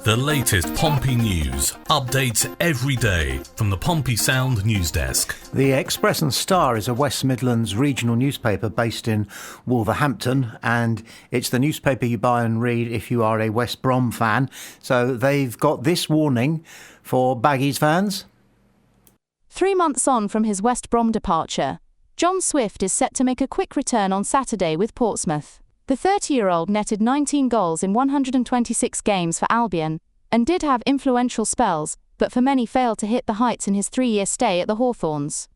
The latest Pompey news, updates every day from the Pompey Sound news desk. The Express and Star is a West Midlands regional newspaper based in Wolverhampton, and it's the newspaper you buy and read if you are a West Brom fan. So they've got this warning for Baggies fans. 3 months on from his West Brom departure, John Swift is set to make a quick return on Saturday with Portsmouth. The 30-year-old netted 19 goals in 126 games for Albion and did have influential spells, but for many failed to hit the heights in his 3-year stay at the Hawthorns.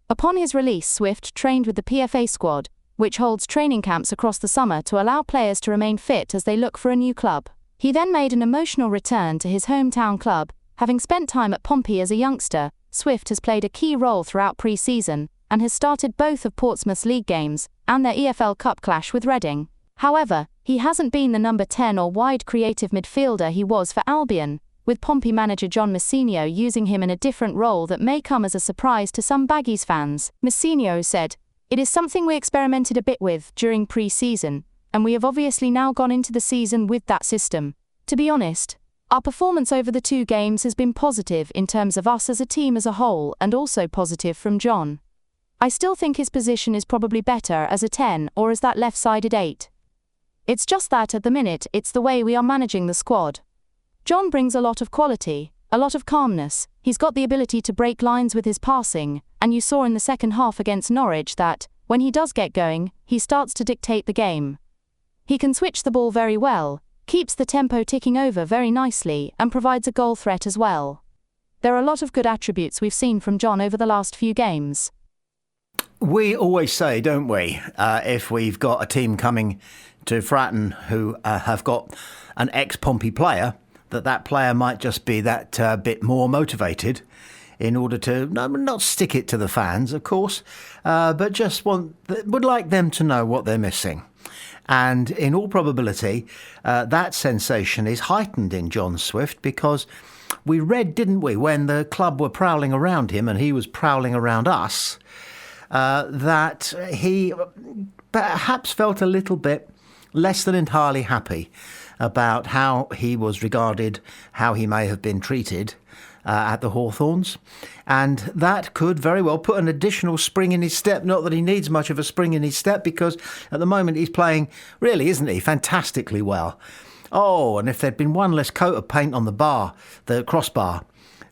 Upon his release, Swift trained with the PFA squad, which holds training camps across the summer to allow players to remain fit as they look for a new club. He then made an emotional return to his hometown club. Having spent time at Pompey as a youngster, Swift has played a key role throughout pre-season and has started both of Portsmouth's league games and their EFL Cup clash with Reading. However, he hasn't been the number 10 or wide creative midfielder he was for Albion, with Pompey manager John Messineo using him in a different role that may come as a surprise to some Baggies fans. Messineo said, "It is something we experimented a bit with during pre-season, and we have obviously now gone into the season with that system. To be honest, our performance over the 2 games has been positive in terms of us as a team as a whole and also positive from John. I still think his position is probably better as a 10 or as that left-sided 8. It's just that at the minute it's the way we are managing the squad. John brings a lot of quality, a lot of calmness. He's got the ability to break lines with his passing, and you saw in the second half against Norwich that, when he does get going, he starts to dictate the game. He can switch the ball very well, keeps the tempo ticking over very nicely, and provides a goal threat as well. There are a lot of good attributes we've seen from John over the last few games." We always say, don't we, if we've got a team coming to Fratton who have got an ex-Pompey player, that player might just be that bit more motivated in order to not stick it to the fans, of course, but just would like them to know what they're missing. And in all probability, that sensation is heightened in John Swift because we read, didn't we, when the club were prowling around him and he was prowling around us, that he perhaps felt a little bit less than entirely happy about how he was regarded, how he may have been treated at the Hawthorns. And that could very well put an additional spring in his step. Not that he needs much of a spring in his step, because at the moment he's playing, really, isn't he, fantastically well. Oh, and if there'd been one less coat of paint on the crossbar,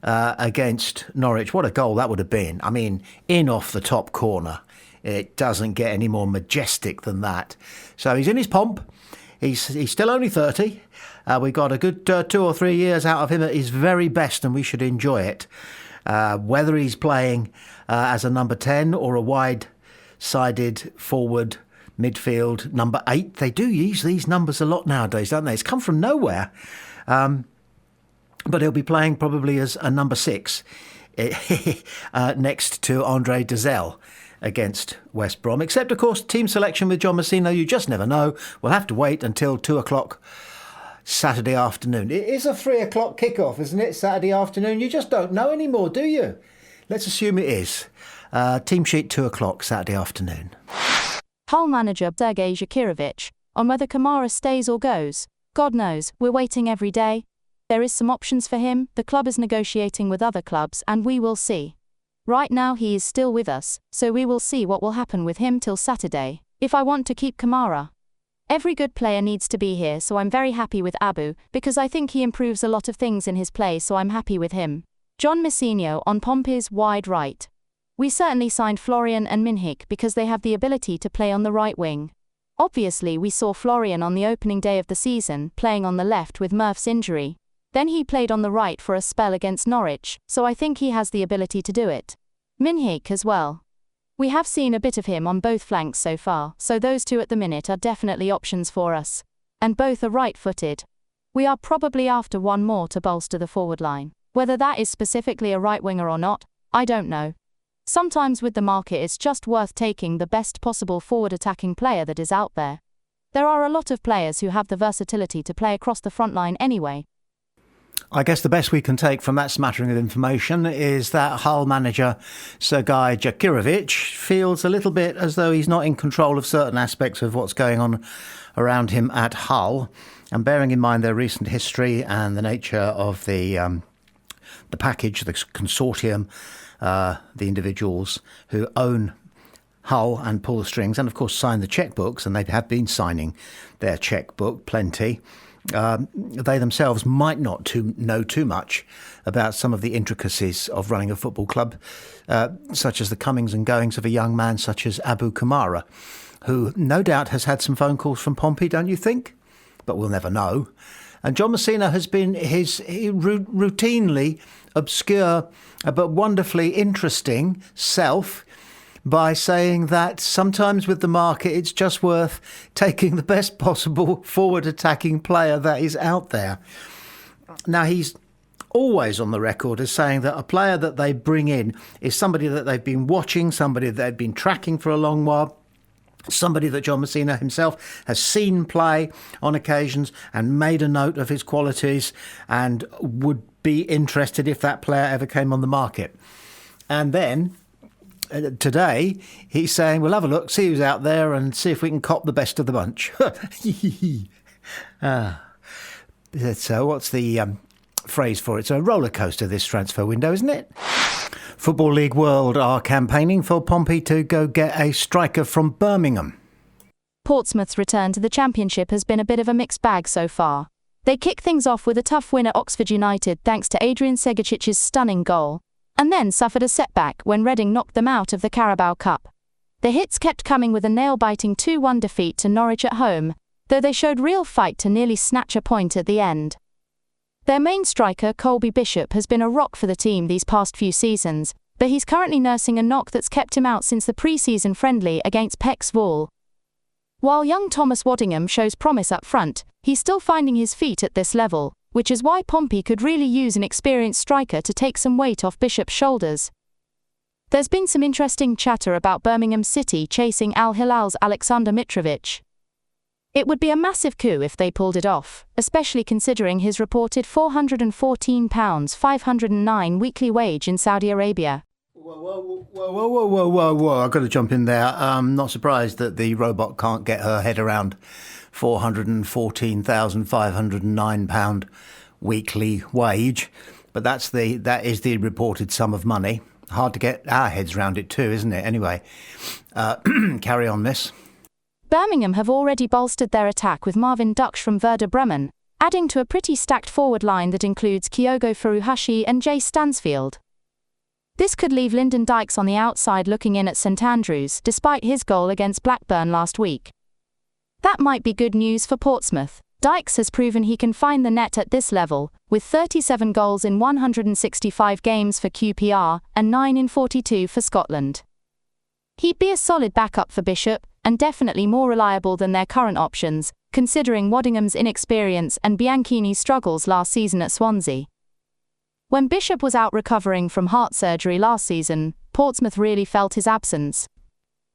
against Norwich, what a goal that would have been. I mean, in off the top corner. It doesn't get any more majestic than that. So he's in his pomp. He's still only 30. We got a good 2 or 3 years out of him at his very best, and we should enjoy it. Whether he's playing as a number 10 or a wide-sided forward midfield number 8, they do use these numbers a lot nowadays, don't they? It's come from nowhere. But he'll be playing probably as a number 6 next to Andre Dazelle against West Brom. Except, of course, team selection with John Messineo, you just never know. We'll have to wait until 2 o'clock Saturday afternoon. It is a 3 o'clock kickoff, isn't it, Saturday afternoon? You just don't know anymore, do you? Let's assume it is. Team sheet 2 o'clock Saturday afternoon. Hull manager Sergei Zakirovic, on whether Kamara stays or goes. God knows, we're waiting every day. There is some options for him, the club is negotiating with other clubs, and we will see. Right now he is still with us, so we will see what will happen with him till Saturday. If I want to keep Kamara. Every good player needs to be here, so I'm very happy with Abu, because I think he improves a lot of things in his play, so I'm happy with him. John Messineo on Pompey's wide right. We certainly signed Florian and Minhik because they have the ability to play on the right wing. Obviously we saw Florian on the opening day of the season playing on the left with Murph's injury. Then he played on the right for a spell against Norwich, so I think he has the ability to do it. Minhik as well. We have seen a bit of him on both flanks so far, so those two at the minute are definitely options for us. And both are right-footed. We are probably after one more to bolster the forward line. Whether that is specifically a right winger or not, I don't know. Sometimes with the market it's just worth taking the best possible forward attacking player that is out there. There are a lot of players who have the versatility to play across the front line anyway. I guess the best we can take from that smattering of information is that Hull manager Sergei Zakirovic feels a little bit as though he's not in control of certain aspects of what's going on around him at Hull. And bearing in mind their recent history and the nature of the package, the consortium, the individuals who own Hull and pull the strings and, of course, sign the checkbooks, and they have been signing their checkbook plenty, they themselves might not know too much about some of the intricacies of running a football club, such as the comings and goings of a young man such as Abu Kamara, who no doubt has had some phone calls from Pompey, don't you think? But we'll never know. And John Messina has been his routinely obscure but wonderfully interesting self by saying that sometimes with the market it's just worth taking the best possible forward attacking player that is out there. Now, he's always on the record as saying that a player that they bring in is somebody that they've been watching, somebody that they've been tracking for a long while, somebody that John Messina himself has seen play on occasions and made a note of his qualities and would be interested if that player ever came on the market. And then today he's saying, we'll have a look, see who's out there and see if we can cop the best of the bunch. What's the phrase for it? It's a roller coaster, this transfer window, isn't it? Football League World are campaigning for Pompey to go get a striker from Birmingham. Portsmouth's return to the Championship has been a bit of a mixed bag so far. They kick things off with a tough win at Oxford United thanks to Adrian Segicic's stunning goal, and then suffered a setback when Reading knocked them out of the Carabao Cup. The hits kept coming with a nail-biting 2-1 defeat to Norwich at home, though they showed real fight to nearly snatch a point at the end. Their main striker, Colby Bishop, has been a rock for the team these past few seasons, but he's currently nursing a knock that's kept him out since the pre-season friendly against Pecks Vale. While young Thomas Waddingham shows promise up front, he's still finding his feet at this level, which is why Pompey could really use an experienced striker to take some weight off Bishop's shoulders. There's been some interesting chatter about Birmingham City chasing Al Hilal's Alexander Mitrovic. It would be a massive coup if they pulled it off, especially considering his reported £414.509 weekly wage in Saudi Arabia. Whoa, I've got to jump in there. I'm not surprised that the robot can't get her head around £414,509 weekly wage, but that is the reported sum of money. Hard to get our heads around it too, isn't it? Anyway, carry on, miss. Birmingham have already bolstered their attack with Marvin Duksch from Werder Bremen, adding to a pretty stacked forward line that includes Kyogo Furuhashi and Jay Stansfield. This could leave Lyndon Dykes on the outside looking in at St Andrews, despite his goal against Blackburn last week. That might be good news for Portsmouth. Dykes has proven he can find the net at this level, with 37 goals in 165 games for QPR and 9 in 42 for Scotland. He'd be a solid backup for Bishop, and definitely more reliable than their current options, considering Waddingham's inexperience and Bianchini's struggles last season at Swansea. When Bishop was out recovering from heart surgery last season, Portsmouth really felt his absence.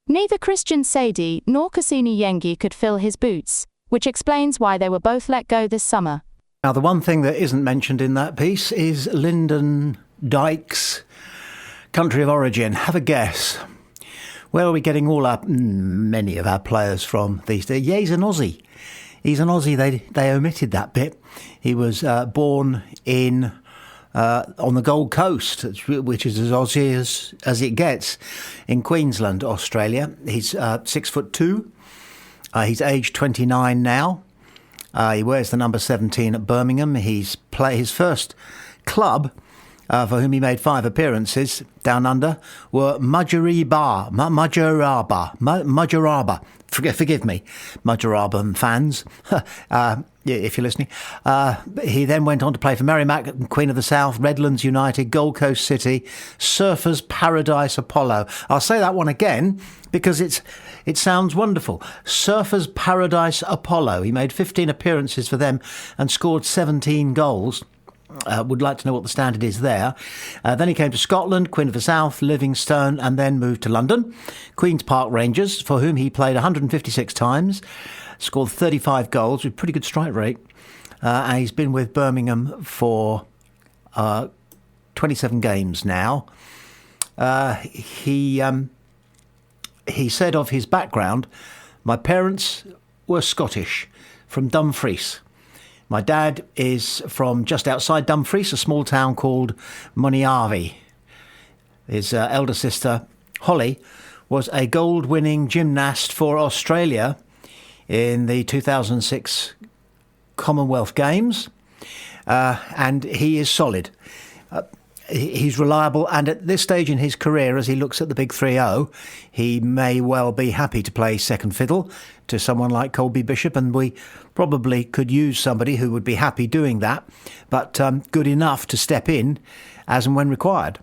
Neither Christian Sadie nor Cassini Yengi could fill his boots, which explains why they were both let go this summer. Now, the one thing that isn't mentioned in that piece is Lyndon Dykes' country of origin. Have a guess. Where are we getting many of our players from these days? Yeah, he's an Aussie. He's an Aussie. They omitted that bit. He was born on the Gold Coast, which is as Aussie as it gets, in Queensland, Australia. He's 6'2". He's aged 29 now. He wears the number 17 at Birmingham. His first club, for whom he made 5 appearances down under, were Majaraba. Forgive me, Majaraba fans, if you're listening. He then went on to play for Merrimack, Queen of the South, Redlands United, Gold Coast City, Surfers Paradise Apollo. I'll say that one again because it sounds wonderful. Surfers Paradise Apollo. He made 15 appearances for them and scored 17 goals. Would like to know what the standard is there. Then he came to Scotland, Queen of the South, Livingstone, and then moved to London. Queen's Park Rangers, for whom he played 156 times, scored 35 goals with pretty good strike rate. And he's been with Birmingham for 27 games now. He said of his background, "My parents were Scottish, from Dumfries. My dad is from just outside Dumfries, a small town called Moniarvey. His elder sister, Holly, was a gold-winning gymnast for Australia in the 2006 Commonwealth Games, and he is solid. He's reliable, and at this stage in his career, as he looks at the big 3-0, he may well be happy to play second fiddle to someone like Colby Bishop, and we probably could use somebody who would be happy doing that, but good enough to step in as and when required.